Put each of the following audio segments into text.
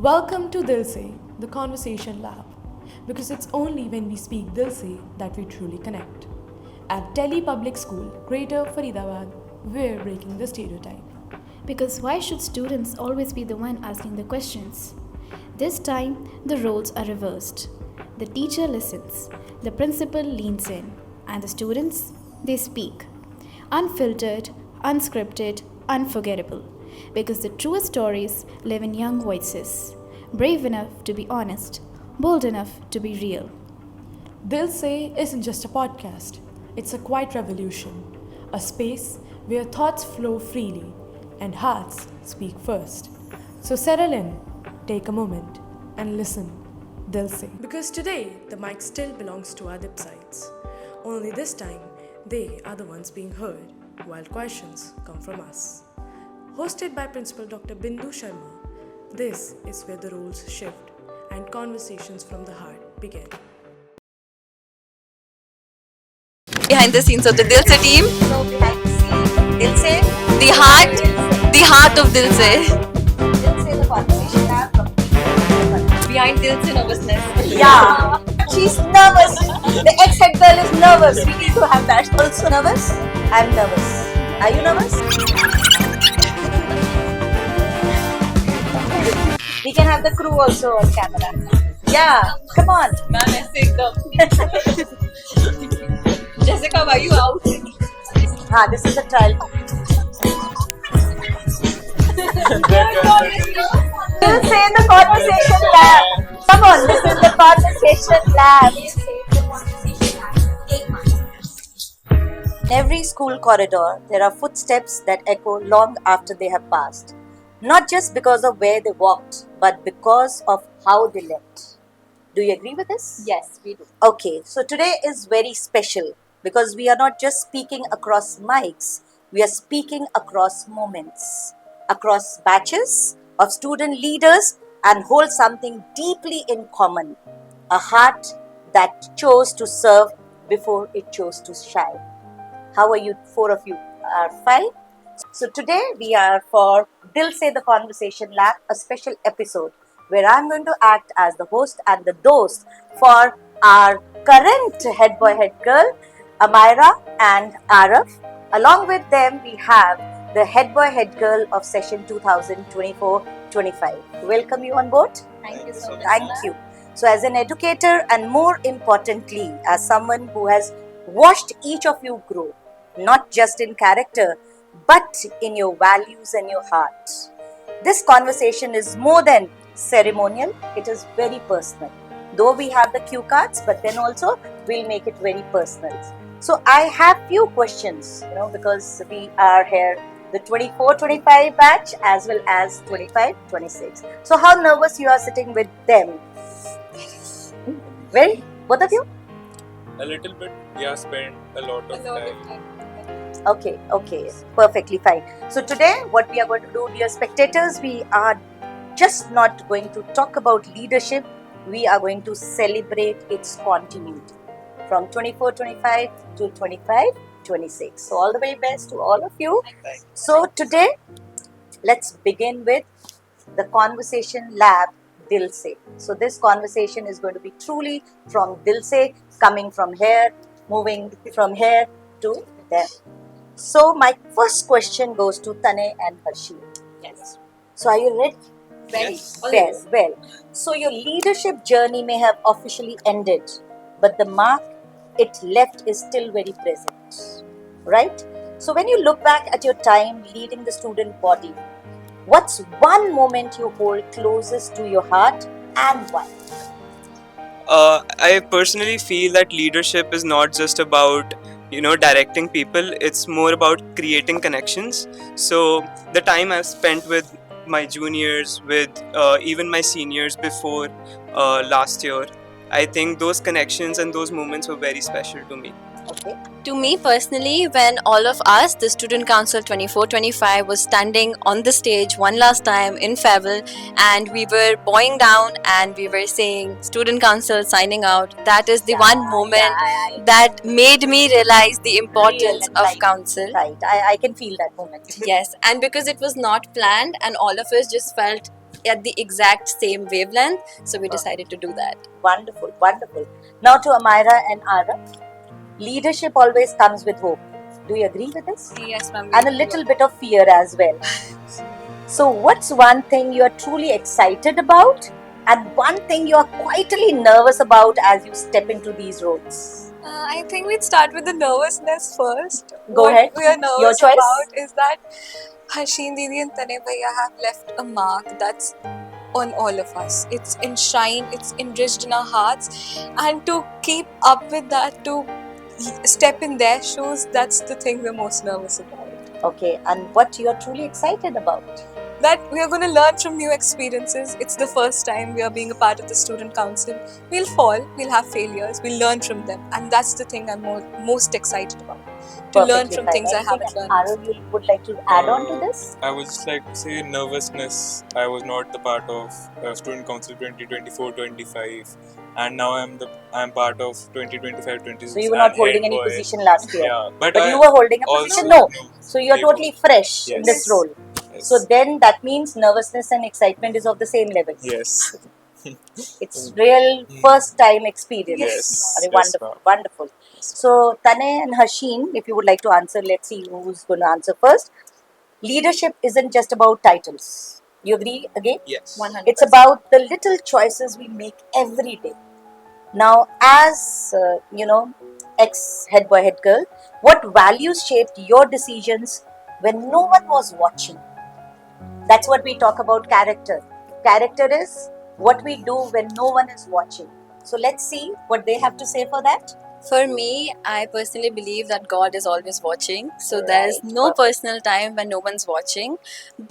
Welcome to Dil Se, the Conversation Lab, because it's only when we speak Dil Se that we truly connect. At Delhi Public School, Greater Faridabad, we're breaking the stereotype. Because why should students always be the one asking the questions? This time, the roles are reversed. The teacher listens, the principal leans in, and the students, they speak. Unfiltered, unscripted, unforgettable. Because the truest stories live in young voices, brave enough to be honest, bold enough to be real. Dil Se isn't just a podcast, it's a quiet revolution, a space where thoughts flow freely and hearts speak first. So settle in, take a moment, and listen. Dil Se. Because today, the mic still belongs to our dipsides. Only this time, they are the ones being heard, while questions come from us. Hosted by Principal Dr. Bindu Sharma, this is where the roles shift and conversations from the heart begin. Behind the scenes of the Dil Se team, So behind the scenes, Dil Se, the heart of Dil Se. Dil Se, the conversation lab from Behind Dil Se nervousness. Yeah, she's nervous. The ex-head girl is nervous. We need to have that. Also nervous? I'm nervous. Are you nervous? We can have the crew also on camera. Yeah, come on. Ma'am ऐसे एकदम जैसे कब are you out? Ah, this is a trial. Dil Se in the conversation lab. Come on, this is the conversation lab. In every school corridor, there are footsteps that echo long after they have passed. Not just because of where they walked, but because of how they left. Do you agree with this? Yes, we do. Okay, so today is very special because we are not just speaking across mics, we are speaking across moments, across batches of student leaders and hold something deeply in common, a heart that chose to serve before it chose to shine. How are you? Four of you are fine. So today we are for Dil Se the Conversation Lab, a special episode where I'm going to act as the host and the host for our current head boy, head girl, Amira and Araf. Along with them, we have the head boy, head girl of session 2024-25. Welcome you on board. Thank you so much. Thank you. So, as an educator, and more importantly, as someone who has watched each of you grow, not just in character, but in your values and your heart. This conversation is more than ceremonial, it is very personal. Though we have the cue cards, but then also we'll make it very personal. So I have few questions, because we are here, the 24-25 batch as well as 25-26. So how nervous you are sitting with them? Very? Both of you? A little bit, yeah, spend a lot of time. Okay, perfectly fine. So today what we are going to do, dear spectators, we are just not going to talk about leadership, we are going to celebrate its continuity from 24-25 to 25-26. So all the very best to all of you. So today, let's begin with the conversation lab Dil Se. So this conversation is going to be truly from Dil Se, coming from here, moving from here to there. So my first question goes to Tane and Harshi. Yes. So are you ready? Very. Well. So your leadership journey may have officially ended, but the mark it left is still very present, right? So when you look back at your time leading the student body, what's one moment you hold closest to your heart and why? I personally feel that leadership is not just about directing people, it's more about creating connections. So the time I've spent with my juniors, with even my seniors before last year, I think those connections and those moments were very special to me. Okay. To me personally, when all of us, the Student Council 24-25, was standing on the stage one last time in farewell, and we were bowing down and we were saying Student Council signing out, that is the one moment that made me realize the importance Real, of council. Right, I can feel that moment. Yes, and because it was not planned and all of us just felt at the exact same wavelength. So we decided to do that. Wonderful, wonderful. Now to Amira and Ara. Leadership always comes with hope. Do you agree with this? Yes, ma'am. And a little bit of fear as well. So, what's one thing you're truly excited about, and one thing you're quietly nervous about as you step into these roles? I think we'd start with the nervousness first. Go what ahead. we are nervous Your choice. about is that Harsheen Didi and Tane Bhaiya have left a mark that's on all of us. It's enshrined, it's enriched in our hearts, and to keep up with that, to step in their shoes, that's the thing we're most nervous about. Okay, and what you're truly excited about? That we are going to learn from new experiences. It's the first time we are being a part of the student council. We'll fall, we'll have failures, we'll learn from them, and that's the thing I'm most excited about. To learn Perfectly from fine. things I Anything, haven't learned. Aaron, you would like to add on to this? I would just like to say nervousness. I was not the part of Student Council 2024-25, and now I'm part of 2025-26. So you were not holding any position last year. Yeah, but But you were holding a also position? No. So you're They were- totally fresh in this Yes. role. Yes. So then that means nervousness and excitement is of the same level. Yes. It's real first time experience. Yes. Very Yes, wonderful, ma'am. wonderful. So Tane and Harsheen, if you would like to answer, let's see who's going to answer first. Leadership isn't just about titles. You agree again? Yes. 100%. It's about the little choices we make every day. Now, as ex head boy, head girl, what values shaped your decisions when no one was watching? That's what we talk about character. Character is what we do when no one is watching. So let's see what they have to say for that. For me, I personally believe that God is always watching. So there is Right. no personal time when no one's watching.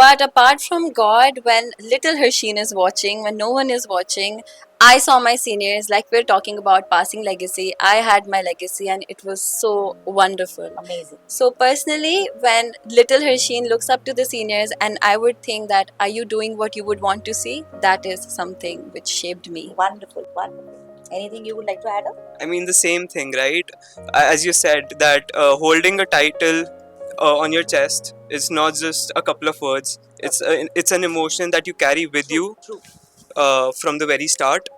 But apart from God, when little Harsheen is watching, when no one is watching, I saw my seniors, like we're talking about passing legacy. I had my legacy and it was so wonderful. Amazing. So personally, when little Harsheen looks up to the seniors and I would think that, are you doing what you would want to see? That is something which shaped me. Wonderful, wonderful. Anything you would like to add up? I mean, the same thing, right? As you said, that holding a title on your chest is not just a couple of words. It's an emotion that you carry with you True. from the very start,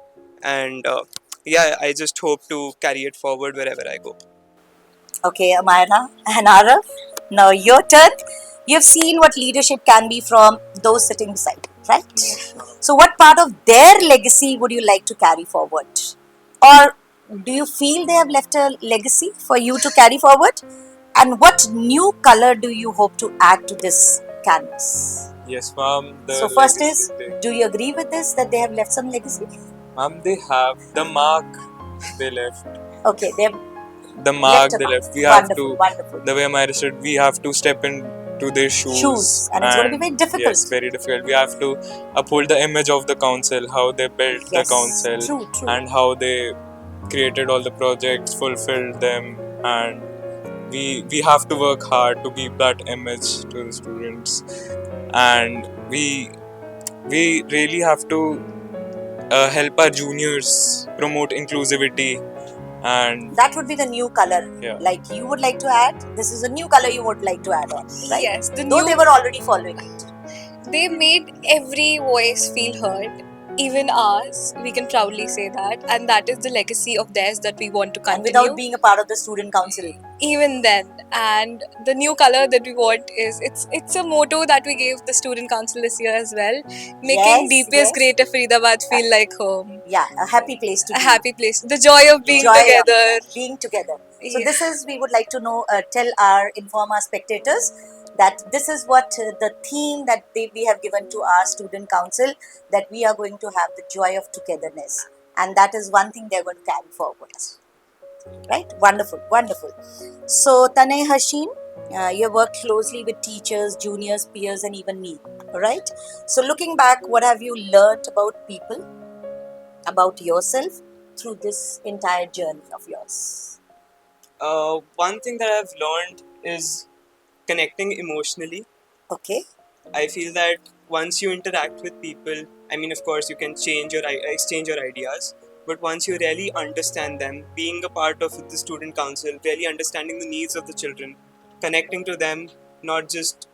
and yeah, I just hope to carry it forward wherever I go. Okay, Amira and Araf, now your turn. You've seen what leadership can be from those sitting beside, right? So, what part of their legacy would you like to carry forward? Or do you feel they have left a legacy for you to carry forward? And what new color do you hope to add to this canvas? Yes, ma'am. So, first is, do you agree with this that they have left some legacy? ma'am, they have the mark they left. Okay, they've The mark left a they mark. left. We have Wonderful, to. wonderful. The way Myra said, we have to step into their shoes. And it's going to be very difficult. Yes, very difficult. We have to uphold the image of the council, how they built the Yes, council, true, true. and how they created all the projects, fulfilled them, and we have to work hard to keep that image to the students, and we really have to help our juniors promote inclusivity, and That would be the new color. Yeah. Like you would like to add. This is a new color you would like to add on, right? Yes, the Though new they were already following it. they made every voice feel heard, even ours. We can proudly say that, and that is the legacy of theirs that we want to And continue. without being a part of the student council. Even then, and the new color that we want is it's a motto that we gave the student council this year as well, making Yes, DPS yes. Greater Faridabad feel like home, Yeah, a happy place to a be. happy place, the joy of being Joy of together. being together. So Yeah. this is, we would like to know, inform our spectators that this is what the theme that we have given to our student council, that we are going to have the joy of togetherness. And that is one thing they're going to carry forward. Right? Wonderful, wonderful. So Tane, Harsheen, you worked closely with teachers, juniors, peers, and even me. Right? So looking back, what have you learned about people, about yourself through this entire journey of yours? One thing that I've learned is connecting emotionally. Okay. I feel that once you interact with people, I mean, of course, you can exchange your ideas, but once you really understand them, being a part of the student council, really understanding the needs of the children, connecting to them, not just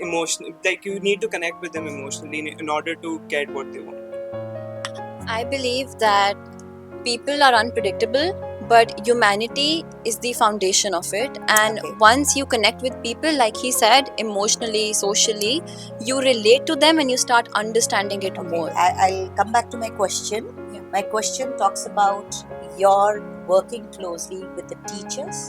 emotional, like you need to connect with them emotionally in order to get what they want. I believe that people are unpredictable, but humanity is the foundation of it. And Okay. once you connect with people, like he said, emotionally, socially, you relate to them and you start understanding it more. I'll come back to my question. Yeah. My question talks about your working closely with the teachers,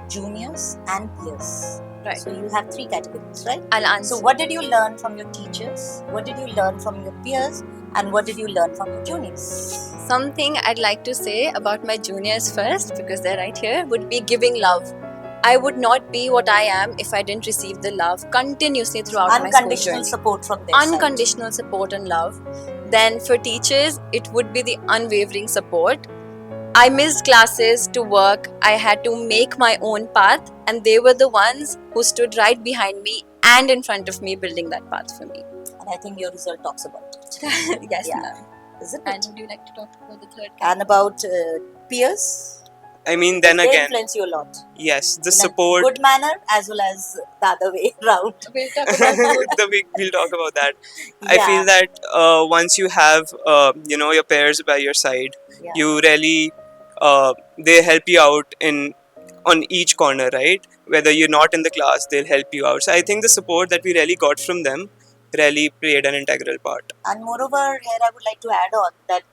juniors, and peers. Right. So you have three categories, right? I'll answer. So what did you learn from your teachers? What did you learn from your peers? And what did you learn from your juniors? Something I'd like to say about my juniors first, because they're right here, would be giving love. I would not be what I am if I didn't receive the love continuously throughout my school Unconditional journey. support from their side. Unconditional support and love. Then for teachers, it would be the unwavering support. I missed classes to work. I had to make my own path, and they were the ones who stood right behind me and in front of me, building that path for me. And I think your result talks about it. Yes, Yeah. ma'am. Isn't And it? would you like to talk about the third? And about peers? I mean, then They again, influence you a lot. yes, the In support. a good manner as well as the other way round. We'll talk about We'll talk about that. Yeah. I feel that once you have your peers by your side, Yeah. you really they help you out on each corner, right? Whether you're not in the class, they'll help you out. So I think the support that we really got from them really played an integral part. And moreover, here I would like to add on that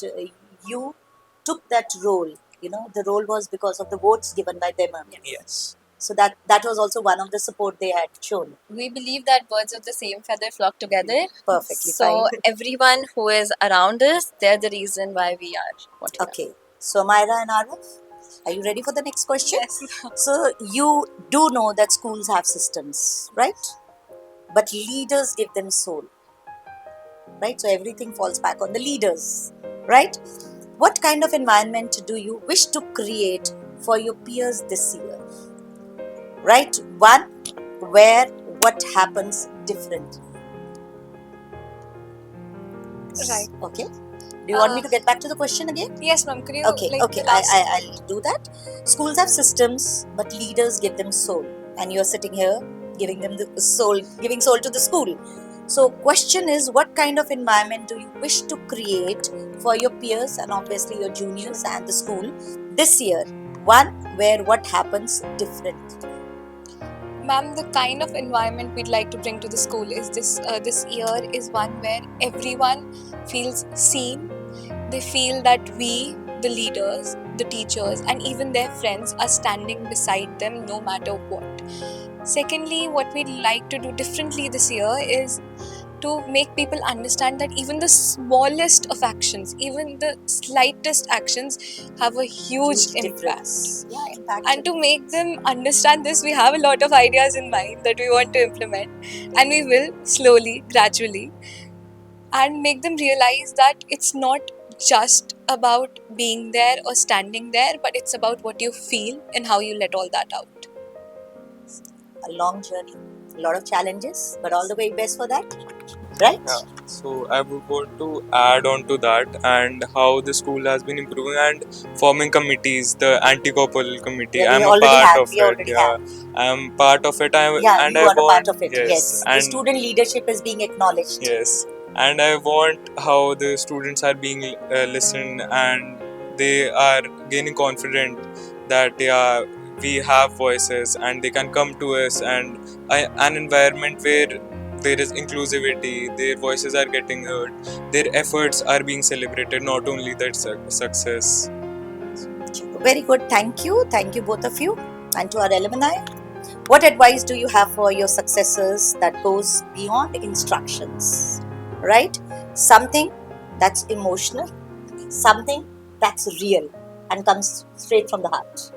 you took that role. The role was because of the votes given by them. Yes. So that was also one of the support they had shown. We believe that birds of the same feather flock together. Perfectly So fine. everyone who is around us, they're the reason why we are what we are. Okay. So Myra and Arif, are you ready for the next question? Yes. So you do know that schools have systems, right? But leaders give them soul, right? So everything falls back on the leaders, right? What kind of environment do you wish to create for your peers this year? Right? One, where what happens differently. Right. Okay. Do you want me to get back to the question again? Yes, ma'am. Could you Okay, like I'll do that. Schools have systems, but leaders give them soul. And you're sitting here giving them the soul, giving soul to the school. So, question is, what kind of environment do you wish to create for your peers and obviously your juniors and the school this year? One, where what happens different. Ma'am, the kind of environment we'd like to bring to the school is this year is one where everyone feels seen. They feel that we, the leaders, the teachers, and even their friends are standing beside them no matter what. Secondly, what we'd like to do differently this year is to make people understand that even the smallest of actions, even the slightest actions have a huge impact. difference. Yeah, impact. And to make them understand this, we have a lot of ideas in mind that we want to implement, and we will slowly, gradually, and make them realize that it's not just about being there or standing there, but it's about what you feel and how you let all that out. A long journey, a lot of challenges, but all the way best for that, right? Yeah. So I would want to add on to that and how the school has been improving and forming committees, the anti-copal committee. Yeah, I'm we a already part have, of we it. already Yeah, have. I'm part of it. Yeah, And you I are a want, part of it. Yes. The and student leadership is being acknowledged. yes, and I want how the students are being listened and they are gaining confident that we have voices and they can come to us, and an environment where there is inclusivity, their voices are getting heard, their efforts are being celebrated, not only their success. Very good. Thank you both of you, and to our alumni. What advice do you have for your successors that goes beyond instructions? Right? Something that's emotional, something that's real and comes straight from the heart.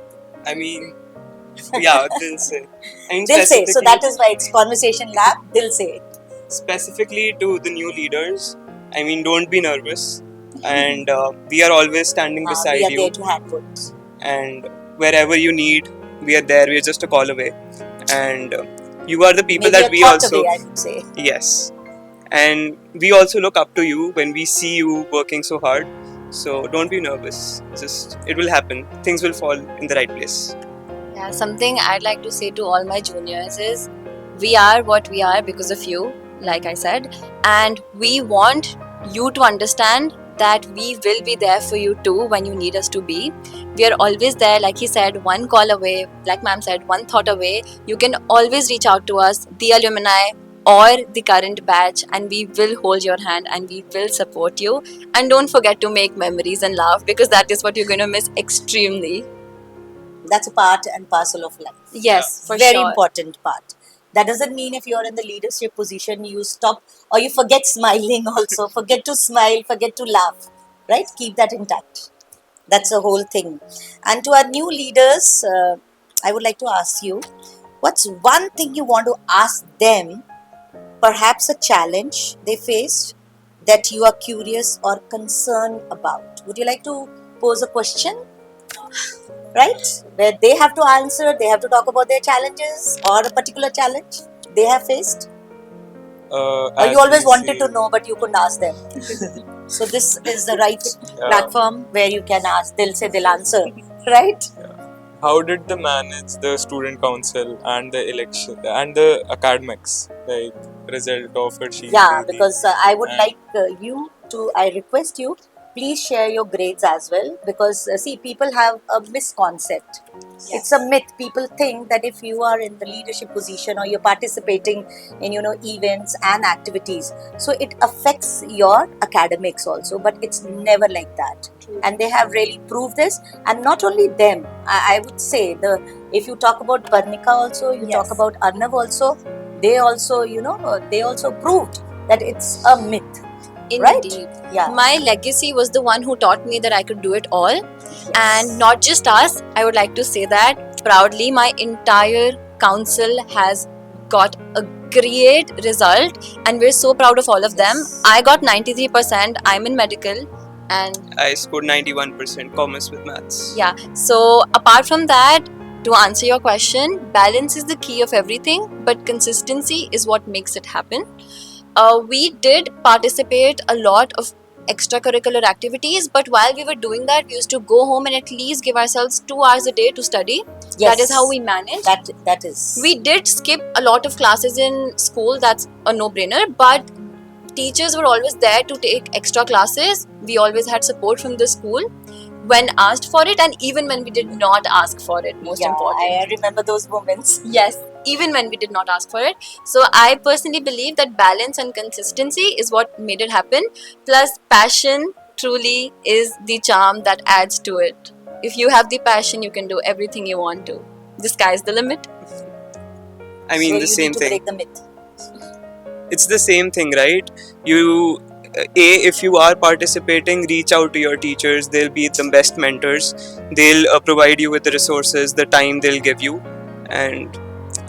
I mean, yeah, they'll say. I mean, They'll say. So specifically- that is why it's Conversation Lab. They'll say. specifically to the new leaders, I mean, don't be nervous, and we are always standing beside We are you, there to handhold. and wherever you need, we are there. We are just a call away, and you are the people Maybe that a we thought also away, I would say. yes, and we also look up to you when we see you working so hard. So don't be nervous. Just it will happen. Things will fall in the right place. Yeah, something I'd like to say to all my juniors is We are what we are because of you, like I said, and we want you to understand that we will be there for you too when you need us to be. We are always there, like he said, one call away, like ma'am said, one thought away. You can always reach out to us, the alumni or the current batch, and we will hold your hand and we will support you. And don't forget to make memories and laugh, because that is what you're going to miss extremely. That's a part and parcel of life. Yes, for Very sure. important part. That doesn't mean if you're in the leadership position, you stop or you forget smiling also. Forget to smile, forget to laugh, right? Keep that intact. That's the whole thing. And to our new leaders, I would like to ask you, what's one thing you want to ask them, perhaps a challenge they faced that you are curious or concerned about? Would you like to pose a question? Right? Where they have to answer, they have to talk about their challenges or a particular challenge they have faced? Or as you always we wanted to see- know but you couldn't ask them? So this is the right platform where you can ask, they'll say they'll answer, right? How did they manage the student council and the election and the academics, like result of Harsheen Yeah, Didi? because I would And- like I request you, please share your grades as well, because see, people have a misconcept. It's a myth. People think that if you are in the leadership position or you're participating in, events and activities, so it affects your academics also, but it's never like that. And they have really proved this. And not only them, I would say, if you talk about Parnika also, you talk about Arnav also, they also, they also proved that it's a myth. Right? Indeed. Yeah. My legacy was the one who taught me that I could do it all. And not just us, I would like to say that proudly, my entire council has got a great result, and we're so proud of all of them. I got 93%, I'm in medical, and I scored 91% commerce with maths. yeah. So, apart from that, to answer your question, balance is the key of everything, but consistency is what makes it happen. We did participate a lot of extracurricular activities, but while we were doing that, we used to go home and at least give ourselves 2 hours a day to study. That is how we managed. That is. We did skip a lot of classes in school, that's a no-brainer, but teachers were always there to take extra classes. We always had support from the school when asked for it, and even when we did not ask for it, most important. I remember those moments. Yes, even when we did not ask for it. So I personally believe that balance and consistency is what made it happen. Plus, passion truly is the charm that adds to it. If you have the passion, you can do everything you want to. The sky's the limit. I mean, so the you same need to thing. break the myth. It's the same thing, right? If you are participating, reach out to your teachers. They'll be the best mentors. They'll provide you with the resources, the time they'll give you. And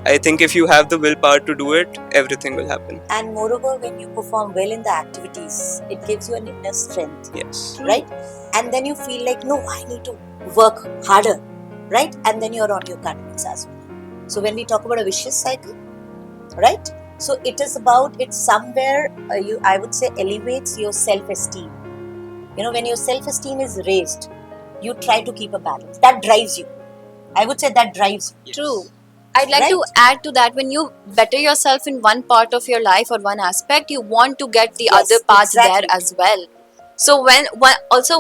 I think if you have the willpower to do it, everything will happen. And moreover, when you perform well in the activities, it gives you an inner strength, Yes. right? And then you feel like, no, I need to work harder, right? And then you're on your academics as well. So when we talk about a vicious cycle, right? So it's somewhere, I would say, elevates your self-esteem. When your self-esteem is raised, you try to keep a balance. That drives you. I would say that drives you. True. I'd like to add to that, when you better yourself in one part of your life or one aspect, you want to get the Yes, other parts exactly. there as well. So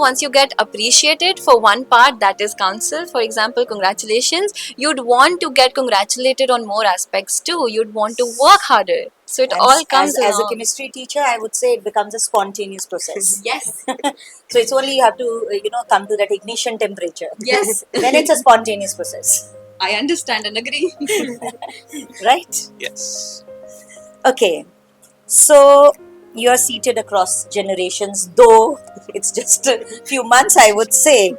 once you get appreciated for one part, that is council, for example, congratulations, you'd want to get congratulated on more aspects too. You'd want to work harder. So it And all comes as a along. chemistry teacher, I would say it becomes a spontaneous process. Yes. So it's only you have to, come to that ignition temperature. Yes. Then it's a spontaneous process, I understand and agree. right? Yes. Okay. So you're seated across generations, though it's just a few months, I would say,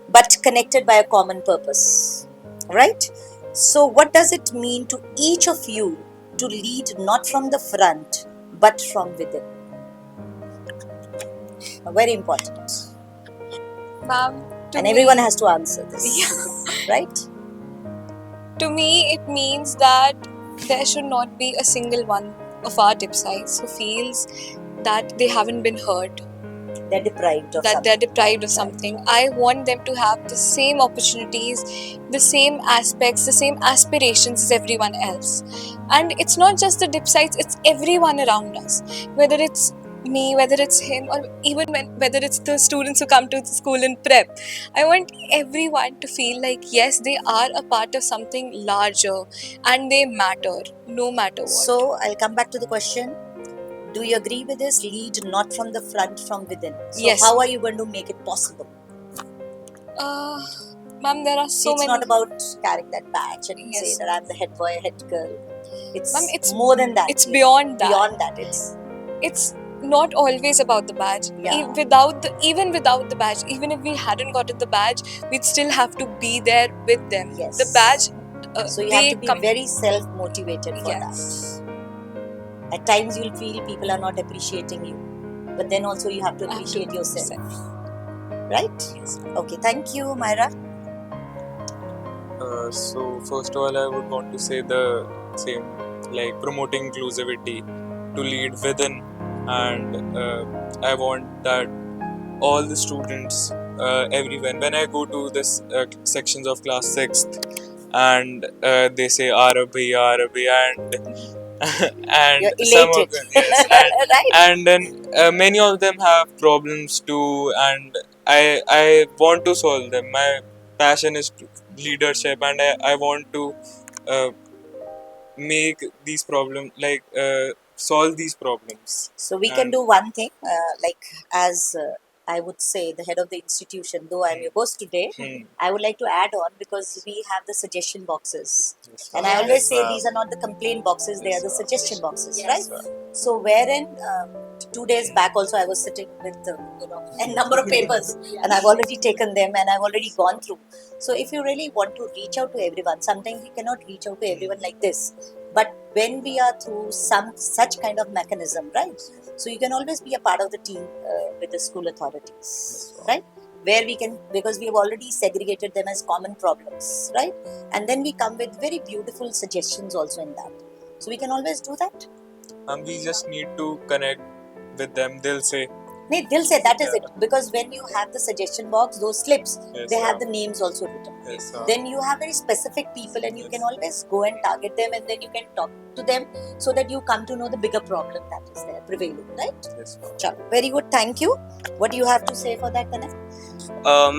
but connected by a common purpose, right? So what does it mean to each of you to lead not from the front, but from within? Very important. Ma'am, to And me- everyone has to answer this, right? To me, it means that there should not be a single one of our tip size who feels that they haven't been heard. they're deprived of that something. they're deprived of something. I want them to have the same opportunities, the same aspects, the same aspirations as everyone else. And it's not just the dip sites, it's everyone around us. Whether it's me, whether it's him, or even whether it's the students who come to school in prep. I want everyone to feel like, yes, they are a part of something larger and they matter, no matter what. So I'll come back to the question. Do you agree with this? Lead not from the front, from within. So Yes. how are you going to make it possible? Ma'am, there are so it's many. not about carrying that badge and say Yes. that I'm the head boy, head girl. Ma'am, it's more than that. It's beyond that. Beyond that, It's not always about the badge. Yeah. Even without the badge, even if we hadn't gotten the badge, we'd still have to be there with them. Yes. The badge. So you they have to be come- very self-motivated for Yes. that. At times you'll feel people are not appreciating you, but then also you have to appreciate yourself. Right? Yes. Okay, thank you, Myra. So first of all, I would want to say the same, like promoting inclusivity, to lead within, and I want that all the students, everyone, when I go to this sections of class 6th, and they say Arabi, and and You're some of elated. them, yes, and, Right? and then many of them have problems too, and I want to solve them. My passion is leadership, and I want to uh, make these problems, like solve these problems. So we can And- do one thing, like as I would say, the head of the institution, though I'm your host today, I would like to add on because we have the suggestion boxes. Yes, And I ma'am. always Yes, say ma'am. these are not the complaint boxes, they are the Yes, ma'am. suggestion boxes, Yes, right? ma'am. So wherein 2 days back also I was sitting with a number of papers and I've already taken them and I've already gone through. So if you really want to reach out to everyone, sometimes we cannot reach out to everyone like this. But when we are through some such kind of mechanism, right? So you can always be a part of the team with the school authorities, right? Where we can, because we have already segregated them as common problems, right? And then we come with very beautiful suggestions also in that. So we can always do that. And we just need to connect with them. They'll say, No, they'll say that is it. Because when you have the suggestion box, those slips, yes, they have ma'am. the names also written. Yes, ma'am. Then you have very specific people and you can always go and target them and then you can talk to them so that you come to know the bigger problem that is there prevailing, right? Yes, ma'am. Chalo, very good, thank you. What do you have to say for that, Kanak?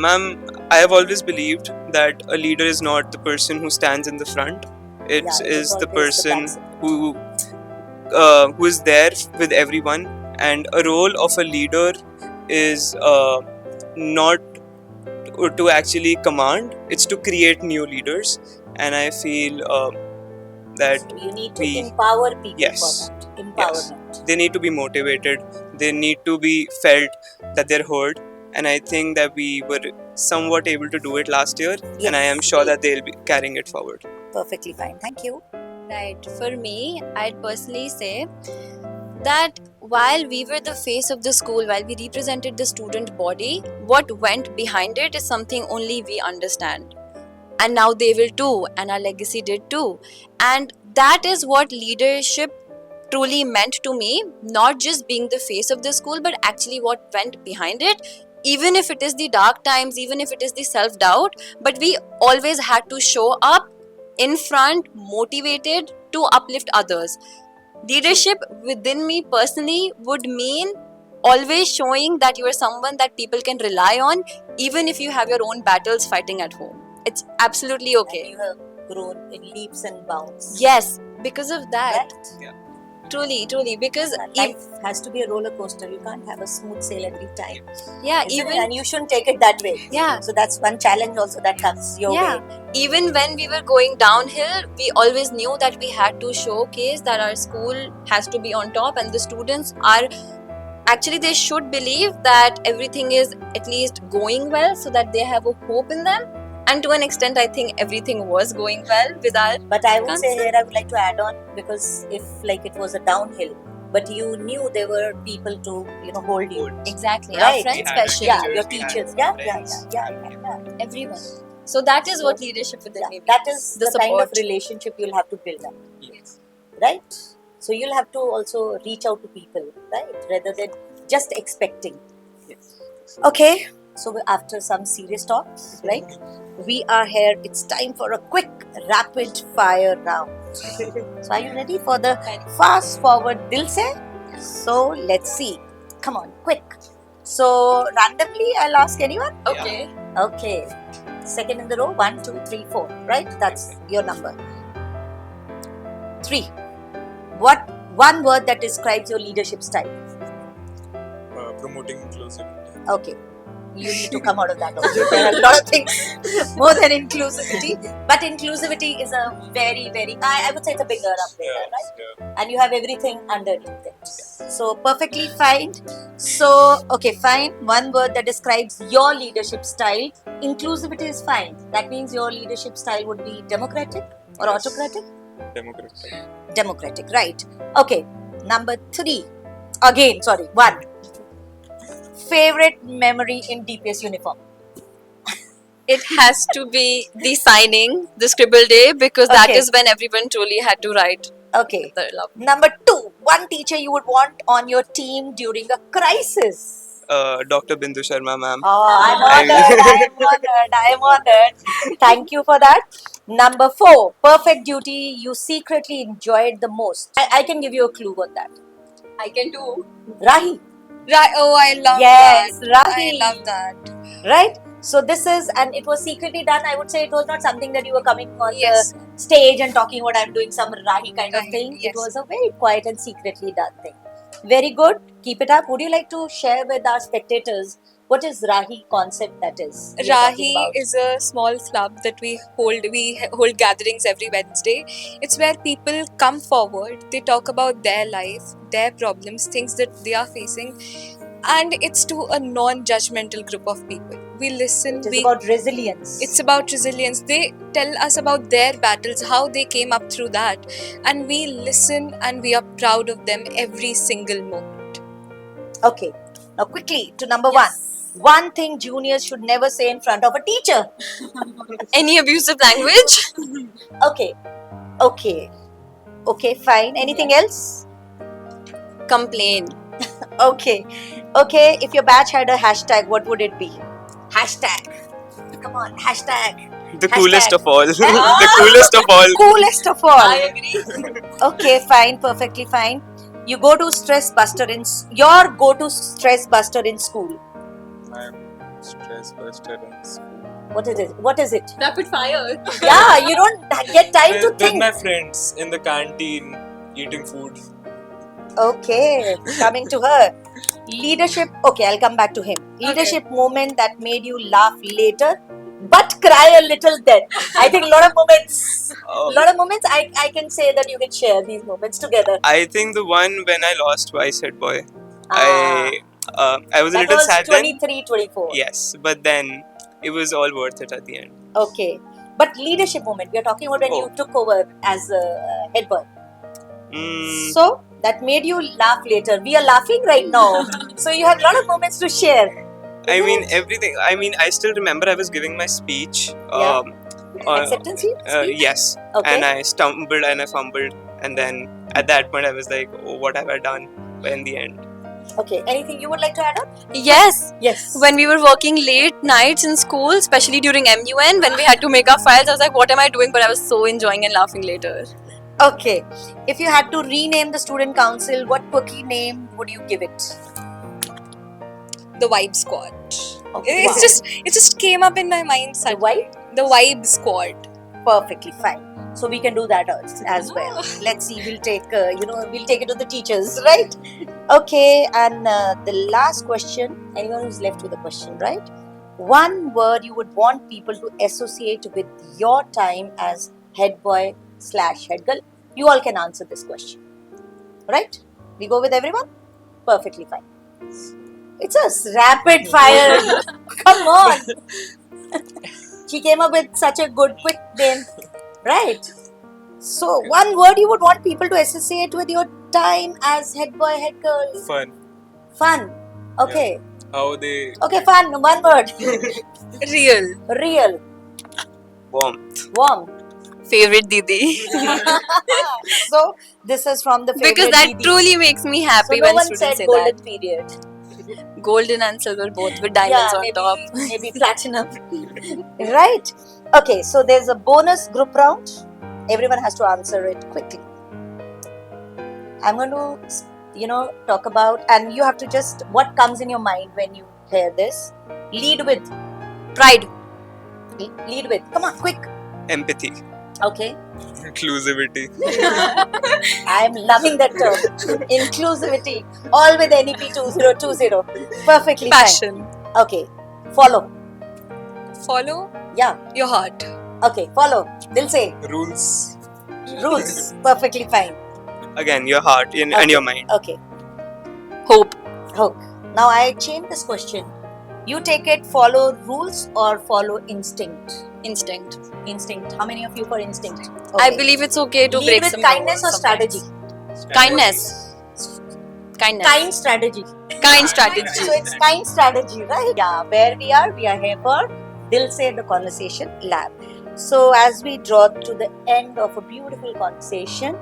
Ma'am, I have always believed that a leader is not the person who stands in the front. It Yeah, it is is the always the person backside. who is there with everyone. And a role of a leader is not to actually command; it's to create new leaders. And I feel that So you need to we- empower people Yes. for that. Empowerment. they need to be motivated. They need to be felt that they're heard. And I think that we were somewhat able to do it last year, and I am Yes. sure that they'll be carrying it forward. Perfectly fine. Thank you. Right. For me, I'd personally say that while we were the face of the school, while we represented the student body, what went behind it is something only we understand. And now they will too, and our legacy did too. And that is what leadership truly meant to me, not just being the face of the school, but actually what went behind it. Even if it is the dark times, even if it is the self doubt, but we always had to show up in front, motivated to uplift others. Leadership within me personally would mean always showing that you are someone that people can rely on, even if you have your own battles fighting at home. It's absolutely And okay. you have grown in leaps and bounds. Yes, because of that, Right? truly, because Life has to be a roller coaster. You can't have a smooth sail every time. yeah, Isn't it? even And you shouldn't take it that way. yeah. So that's one challenge also that comes your Yeah. way. Even when we were going downhill, we always knew that we had to showcase that our school has to be on top, and the students are actually, they should believe that everything is at least going well, so that they have a hope in them. And to an extent, I think everything was going well with our But I would say Can't here I would like to add on, because if like it was a downhill, but you knew there were people to hold you. exactly Right. our friends, We had our especially Yeah, teachers, your we had teachers. our Yeah, friends. yeah. everyone. So that is what leadership within Yeah, me that means, is the the kind of support. relationship you'll have to build up, yes. right? So you'll have to also reach out to people, right? Rather than just expecting. Okay, so after some serious talks, right? We are here. It's time for a quick rapid fire round. So are you ready for the fast forward Dil Se? So let's see. Come on, quick. So randomly, I'll ask anyone. Okay. Okay. Second in the row. 1, 2, 3, 4. Right? That's your number. 3. What one word that describes your leadership style? Promoting inclusivity. Okay. You need to come out of that also. There are a lot of things more than inclusivity. But inclusivity is a very, I would say it's a bigger umbrella, right? Yeah. And you have everything underneath it. So perfectly fine. So, okay, fine. One word that describes your leadership style. Inclusivity is fine. That means your leadership style would be democratic or Yes. autocratic? Democratic. Democratic, right. Okay, number 3. Again, sorry, 1. Favorite memory in DPS uniform? It has to be the signing, the scribble day, because that Okay. is when everyone truly had to write Okay. their love. Number 2. One teacher you would want on your team during a crisis. Dr. Bindu Sharma, ma'am. Oh, I'm honored. I'm honored. Thank you for that. Number 4. Perfect duty you secretly enjoyed the most. I can give you a clue on that. I can do. Rahi. Right. Oh, I love Yes, that. Rahi. I love that. Right? So this is, and it was secretly done. I would say it was not something that you were coming on Yes. the stage and talking what I'm doing, some Rahi kind of Rahi, thing. It yes. was a very quiet and secretly done thing. Very good. Keep it up. Would you like to share with our spectators what is Rahi concept that is? we are talking Rahi about? is a small club that we hold. We hold gatherings every Wednesday. It's where people come forward. They talk about their life, their problems, things that they are facing, and it's to a non-judgmental group of people. We listen. It is We about resilience. It's about resilience. They tell us about their battles, how they came up through that, and we listen and we are proud of them every single moment. Okay. Now quickly to number 1. One thing juniors should never say in front of a teacher. Any abusive language? Okay. Okay. Okay, fine. Anything else? Complain. Okay. Okay, if your batch had a hashtag, what would it be? Hashtag. Come on, hashtag. The Hashtag. coolest of all. The coolest of all. Coolest of all. I agree. Okay, fine, perfectly fine. You go to stress buster in your go-to stress buster in school. My stress buster in school. What is it? What is it? Rapid fire. Yeah, you don't get time to With think. my friends in the canteen eating food. Okay, coming to her. Leadership. Okay, I'll come back to him. Leadership moment that made you laugh later, but cry a little then. I think a lot of moments. I can say that you can share these moments together. I think the one when I lost Vice Head Boy. Ah. I was a That little was sad then. 23, 24. Yes, but then it was all worth it at the end. Okay. But leadership moment, we are talking about when you took over as a head boy. Mm, So that made you laugh later. We are laughing right now. So you have a lot of moments to share. I mean, everything. I mean, I still remember I was giving my speech. Yeah. Acceptance speech? Yes. Okay. And I stumbled and I fumbled. And then at that point, I was like, oh, what have I done? But in the end. Okay. Anything you would like to add on? Yes. Yes. When we were working late nights in school, especially during MUN, when we had to make our files, I was like, what am I doing? But I was so enjoying and laughing later. Okay. If you had to rename the student council, what quirky name would you give it? The Vibe Squad. Okay. It just came up in my mind The suddenly. white? The Vibe Squad. Perfectly fine. So we can do that as well. Let's see. We'll take we'll take it to the teachers, right? Okay. And the last question. Anyone who's left with a question, right? One word you would want people to associate with your time as head boy / head girl. You all can answer this question, right? We go with everyone. Perfectly fine. It's a rapid fire. Come on. She came up with such a good, quick name. Right. So, one word you would want people to associate with your time as head boy, head girl. Fun. Fun. Okay. How they. Okay, fun. One word. Real. Real. Warmth. Warm. Favorite Didi. So, this is from the favorite Because that Didi. truly makes me So, happy no when one students said say golden that. period. Golden and silver both with diamonds on top. Maybe platinum. Right. Okay, so there's a bonus group round. Everyone has to answer it quickly. I'm going to, talk about, and you have to just, what comes in your mind when you hear this? Lead with. Pride. Lead with. Come on, quick. Empathy. Okay. Inclusivity. I'm loving that term. Inclusivity. All with NEP 2020. Perfectly Passion. fine. Okay. Follow. Follow Yeah. your heart. Okay. Follow. Dil se. Rules. Rules. Perfectly fine. Again, your heart and your mind. Okay. Hope. Hope. Now I change this question. You take it, follow rules or follow instinct? Instinct. Instinct. How many of you for instinct? I Okay. believe it's okay to Lead break with some kindness or rules sometimes. strategy? Kindness. Kindness. Kind strategy. Kind strategy. So it's kind strategy, right? Yeah. Where we are here for Dil Se the Conversation Lab. So as we draw to the end of a beautiful conversation,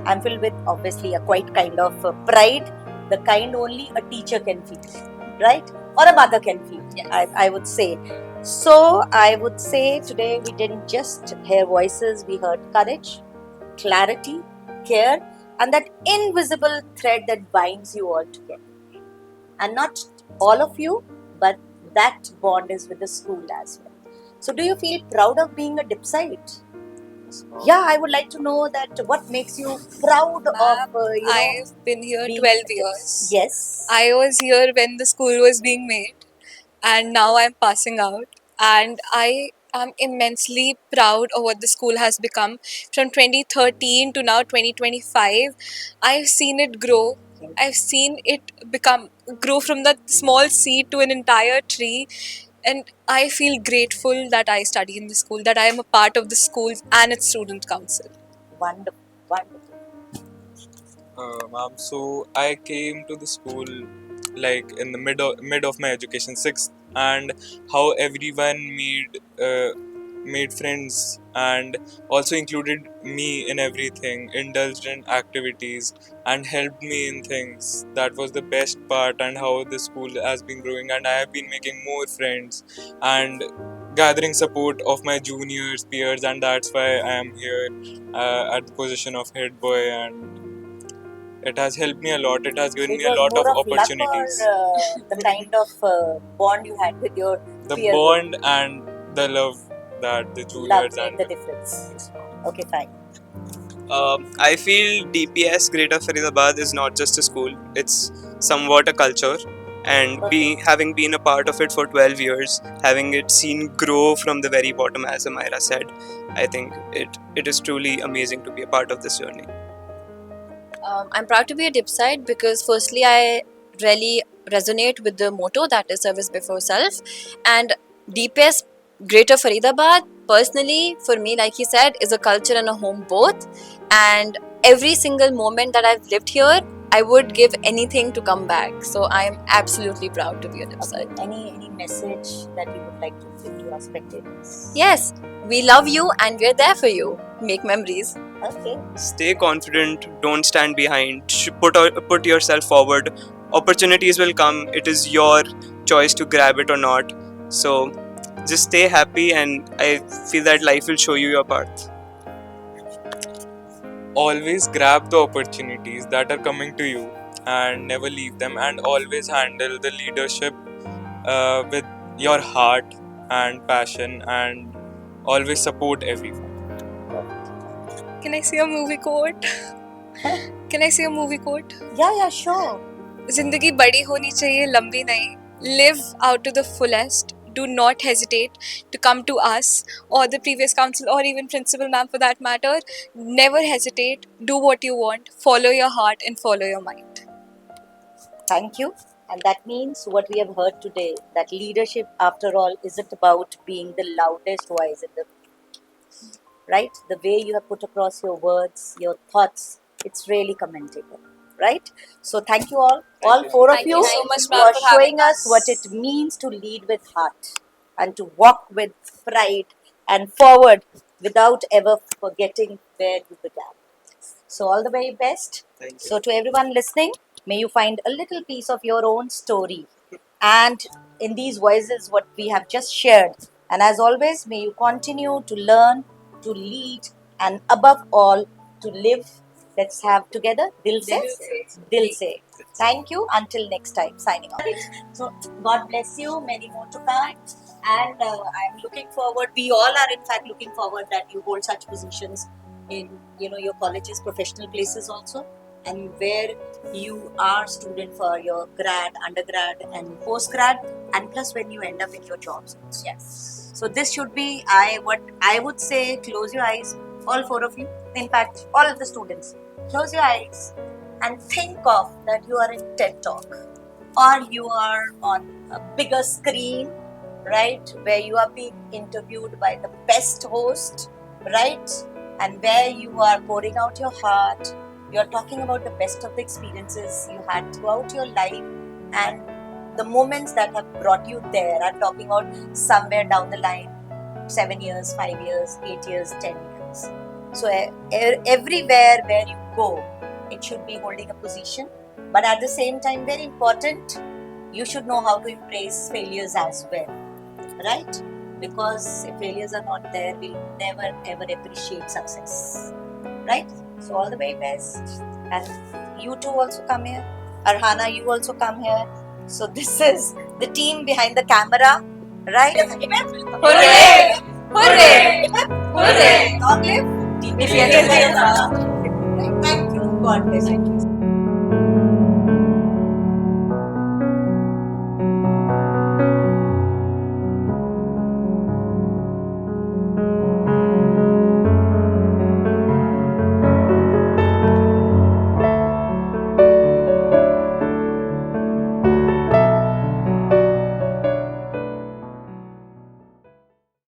I'm filled with obviously a quite kind of pride, the kind only a teacher can feel, right? Or a mother can feel, Yes. I would say. So I would say today we didn't just hear voices, we heard courage, clarity, care, and that invisible thread that binds you all together. And not all of you, but that bond is with the school as well. So do you feel proud of being a Dipsite? Yeah, I would like to know that what makes you proud of, I've been here being 12 a Dips. years. Yes. I was here when the school was being made, and now I'm passing out. And I am immensely proud of what the school has become from 2013 to now 2025. I've seen it grow. I've seen it grow from that small seed to an entire tree. And I feel grateful that I study in the school, that I am a part of the school and its student council. Wonderful, wonderful. Ma'am, so I came to the school like in the mid of my education, sixth, and how everyone made friends and also included me in everything, indulged in activities and helped me in things. That was the best part, and how the school has been growing, and I have been making more friends and gathering support of my juniors, peers, and that's why I am here at the position of head boy, and it has helped me a lot. It has given It me a was lot of more of luck opportunities. or the kind of bond you had with your The peer group? bond and the love that the Love juniors made and the difference. Okay, fine. I feel DPS Greater Faridabad is not just a school; it's somewhat a culture. And having been a part of it for 12 years, having it seen grow from the very bottom, as Amira said, I think it is truly amazing to be a part of this journey. I'm proud to be a Dipsite because firstly I really resonate with the motto that is service before self, and DPS Greater Faridabad personally for me, like he said, is a culture and a home both, and every single moment that I've lived here I would give anything to come back. So I am absolutely proud to be a Dipsite. Any message that you would like to give to our spectators? Yes, we love you and we're there for you. Make memories. Okay. Stay confident, don't stand behind, put yourself forward. Opportunities will come, it is your choice to grab it or not. So just stay happy, and I feel that life will show you your path. always grab the opportunities that are coming to you and never leave them, and always handle the leadership with your heart and passion, and always support everyone. Can I say a movie quote? Can I say a movie quote? Yeah, sure. जिंदगी बड़ी होनी चाहिए, लंबी नहीं. Live out to the fullest. Do not hesitate to come to us or the previous council or even principal ma'am for that matter. Never hesitate. Do what you want. Follow your heart and follow your mind. Thank you. And that means what we have heard today, that leadership after all isn't about being the loudest voice in the room. Right? The way you have put across your words, your thoughts, it's really commendable. Right? So thank you all four of Thank you, you so much, for ma'am, for showing having us us. what it means to lead with heart and to walk with pride and forward without ever forgetting where you began. So all the very best. Thank you. So to everyone listening, May you find a little piece of your own story. And in these voices, what we have just shared. And as always, may you continue to learn, to lead, and above all, to live. Let's have together Dil Se. Dil Se. Thank you. Until next time. Signing off. So, God bless you. Many more to come. And I'm looking forward. We all are, in fact, looking forward that you hold such positions in your colleges, professional places also, and where you are student for your grad, undergrad, and postgrad, and plus when you end up in your jobs. Yes. So this should be what I would say. Close your eyes, all four of you. In fact, all of the students, close your eyes and think of that you are in TED Talk, or you are on a bigger screen, right, where you are being interviewed by the best host, right, and where you are pouring out your heart. You're talking about the best of the experiences you had throughout your life and the moments that have brought you there. I'm talking about somewhere down the line, 7 years, 5 years, 8 years, 10 years. So everywhere where you go, it should be holding a position. But at the same time, very important, you should know how to embrace failures as well, right? Because if failures are not there, we'll never ever appreciate success, right? So all the very best. And you two also come here. Arhana, you also come here. So this is the team behind the camera, right? Hooray! Hooray! Hooray! Long live TPCS. Thank you. God bless you.